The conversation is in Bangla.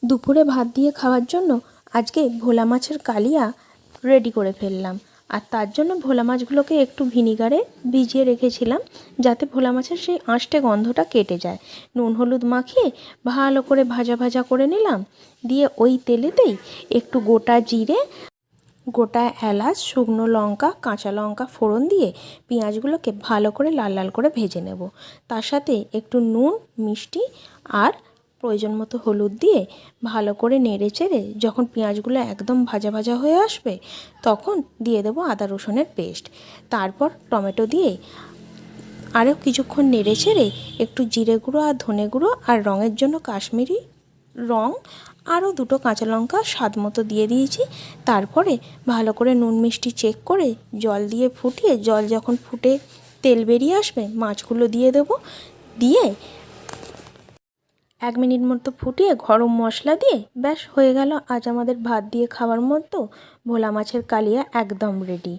দুপুরে ভাত দিয়ে খাওয়ার জন্য আজকে ভোলা মাছের কালিয়া রেডি করে ফেললাম। আর তার জন্য ভোলা মাছগুলোকে একটু ভিনিগারে ভিজিয়ে রেখেছিলাম, যাতে ভোলা মাছের সেই আঁশটে গন্ধটা কেটে যায়। নুন হলুদ মাখিয়ে ভালো করে ভাজা ভাজা করে নিলাম। দিয়ে ওই তেলেতেই একটু গোটা জিরে, গোটা এলাচ, শুকনো লঙ্কা, কাঁচা লঙ্কা ফোড়ন দিয়ে পেঁয়াজগুলোকে ভালো করে লাল লাল করে ভেজে নেব। তার সাথে একটু নুন, মিষ্টি আর প্রয়োজন মতো হলুদ দিয়ে ভালো করে নেড়ে চেড়ে যখন পেঁয়াজগুলো একদম ভাজা ভাজা হয়ে আসবে, তখন দিয়ে দেবো আদা রসুনের পেস্ট। তারপর টমেটো দিয়ে আরও কিছুক্ষণ নেড়ে চেড়ে একটু জিরে গুঁড়ো আর ধনে গুঁড়ো আর রঙের জন্য কাশ্মীরি রঙ, আরও দুটো কাঁচা লঙ্কা স্বাদ মতো দিয়ে দিয়েছি। তারপরে ভালো করে নুন মিষ্টি চেক করে জল দিয়ে ফুটিয়ে, জল যখন ফুটে তেল বেরিয়ে আসবে, মাছগুলো দিয়ে দেবো। দিয়ে 1 মিনিট মতো ফুটিয়ে গরম মশলা দিয়ে ব্যাস হয়ে গেল আজ আমাদের ভাত দিয়ে খাওয়ার মতো ভোলা মাছের কালিয়া একদম রেডি।